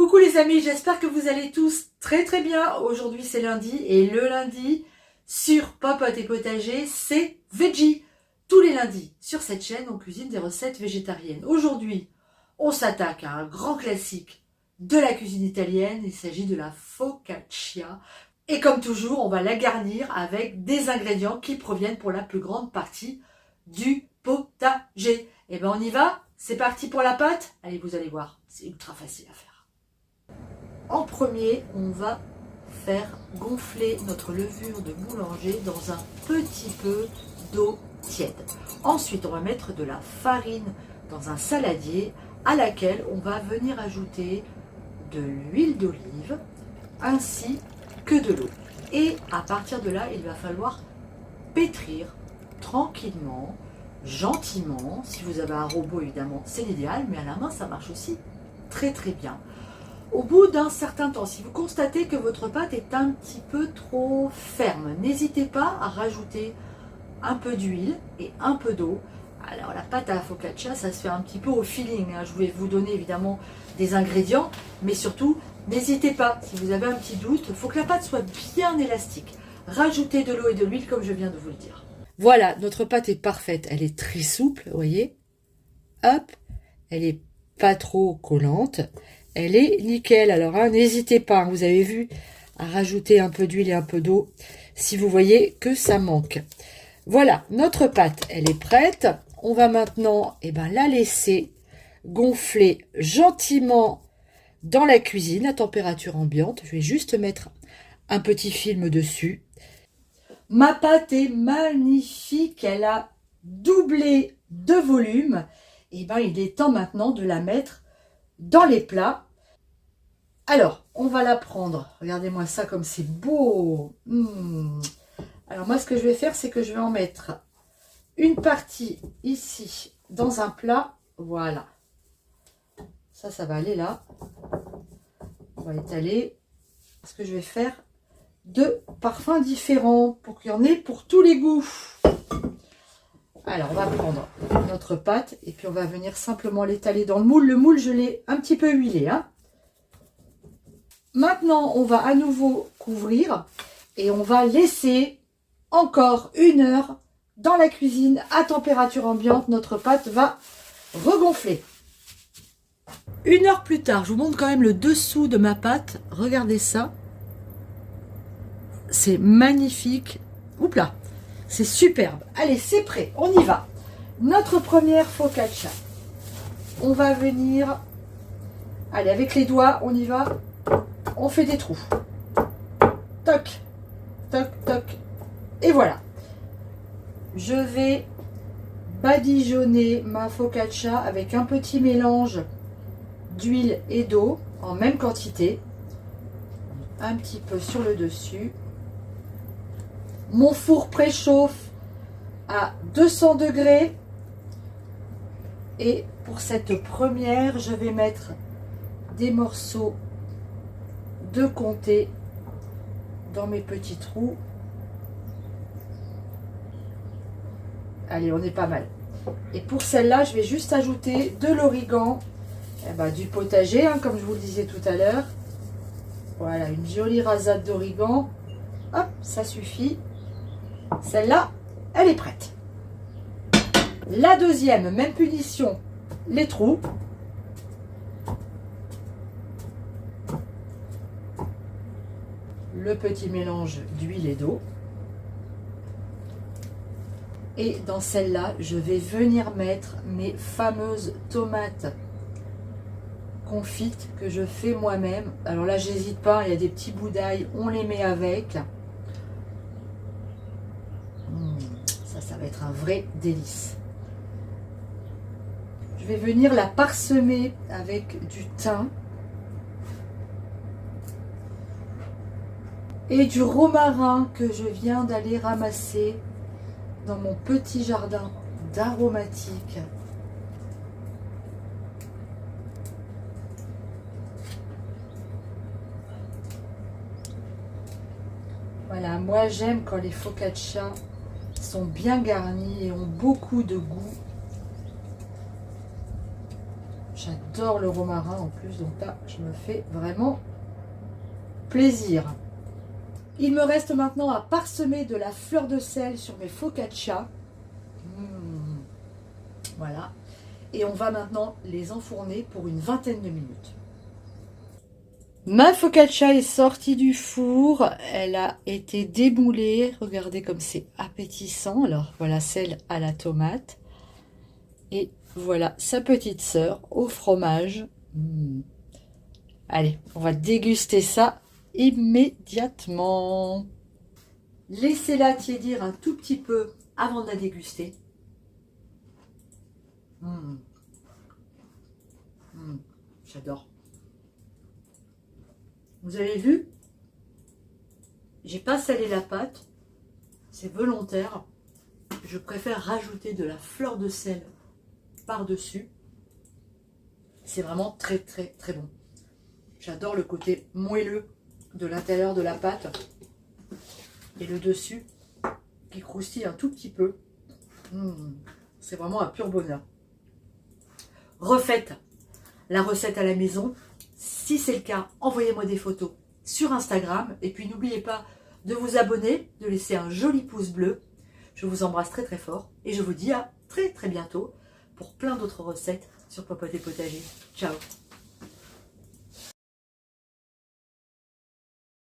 Coucou les amis, j'espère que vous allez tous très bien. Aujourd'hui c'est lundi et le lundi sur Popote et Potager c'est Veggie. Tous les lundis sur cette chaîne on cuisine des recettes végétariennes. Aujourd'hui on s'attaque à un grand classique de la cuisine italienne, il s'agit de la focaccia. Et comme toujours on va la garnir avec des ingrédients qui proviennent pour la plus grande partie du potager. Et ben on y va, c'est parti pour la pâte. Allez, vous allez voir, c'est ultra facile à faire. En premier, on va faire gonfler notre levure de boulanger dans un petit peu d'eau tiède. Ensuite, on va mettre de la farine dans un saladier à laquelle on va venir ajouter de l'huile d'olive ainsi que de l'eau. Et à partir de là, il va falloir pétrir tranquillement, gentiment. Si vous avez un robot, évidemment, c'est l'idéal, mais à la main, ça marche aussi très bien. Au bout d'un certain temps, si vous constatez que votre pâte est un petit peu trop ferme, n'hésitez pas à rajouter un peu d'huile et un peu d'eau. Alors la pâte à la focaccia, ça se fait un petit peu au feeling. Je vais vous donner évidemment des ingrédients, mais surtout, n'hésitez pas, si vous avez un petit doute, il faut que la pâte soit bien élastique. Rajoutez de l'eau et de l'huile comme je viens de vous le dire. Voilà, notre pâte est parfaite, elle est très souple, vous voyez. Hop, elle est pas trop collante. Elle est nickel. Alors, n'hésitez pas, vous avez vu, à rajouter un peu d'huile et un peu d'eau si vous voyez que ça manque. Voilà, notre pâte, elle est prête. On va maintenant la laisser gonfler gentiment dans la cuisine à température ambiante. Je vais juste mettre un petit film dessus. Ma pâte est magnifique. Elle a doublé de volume. Il est temps maintenant de la mettre dans les plats. Alors, on va la prendre. Regardez-moi ça comme c'est beau. Alors moi, ce que je vais faire, c'est que je vais en mettre une partie ici dans un plat. Voilà. Ça va aller là. On va étaler. Parce que je vais faire deux parfums différents pour qu'il y en ait pour tous les goûts. Alors, on va prendre notre pâte et puis on va venir simplement l'étaler dans le moule. Le moule, je l'ai un petit peu huilé. Maintenant, on va à nouveau couvrir et on va laisser encore 1 heure dans la cuisine à température ambiante. Notre pâte va regonfler. 1 heure plus tard, je vous montre quand même le dessous de ma pâte. Regardez ça. C'est magnifique. Oups là. C'est superbe. Allez, c'est prêt. On y va. Notre première focaccia. On va venir... Allez, avec les doigts, on y va. On fait des trous. Toc, toc, toc. Et voilà. Je vais badigeonner ma focaccia avec un petit mélange d'huile et d'eau en même quantité. Un petit peu sur le dessus. Mon four préchauffe à 200 degrés. Et pour cette première, je vais mettre des morceaux de comté dans mes petits trous. Allez, on est pas mal. Et pour celle-là, je vais juste ajouter de l'origan, du potager, comme je vous le disais tout à l'heure. Voilà, une jolie rasade d'origan. Hop, ça suffit. Celle-là, elle est prête. La deuxième, même punition, les trous. Le petit mélange d'huile et d'eau. Et dans celle-là, je vais venir mettre mes fameuses tomates confites que je fais moi-même. Alors là, j'hésite pas, il y a des petits bouts d'ail, on les met avec. Ça va être un vrai délice. Je vais venir la parsemer avec du thym et du romarin que je viens d'aller ramasser dans mon petit jardin d'aromatiques. Voilà, moi j'aime quand les focaccias sont bien garnis et ont beaucoup de goût. J'adore le romarin en plus, donc là, je me fais vraiment plaisir. Il me reste maintenant à parsemer de la fleur de sel sur mes focaccia. Voilà. Et on va maintenant les enfourner pour une vingtaine de minutes. Ma focaccia est sortie du four. Elle a été démoulée. Regardez comme c'est appétissant. Alors voilà celle à la tomate. Et voilà sa petite sœur au fromage. Allez, on va déguster ça immédiatement. Laissez-la tiédir un tout petit peu avant de la déguster. J'adore. Vous avez vu? J'ai pas salé la pâte. C'est volontaire. Je préfère rajouter de la fleur de sel par-dessus. C'est vraiment très très très bon. J'adore le côté moelleux de l'intérieur de la pâte. Et le dessus qui croustille un tout petit peu. C'est vraiment un pur bonheur. Refaites la recette à la maison. Si c'est le cas, envoyez-moi des photos sur Instagram. Et puis n'oubliez pas de vous abonner, de laisser un joli pouce bleu. Je vous embrasse très très fort. Et je vous dis à très très bientôt pour plein d'autres recettes sur Popote et Potager. Ciao!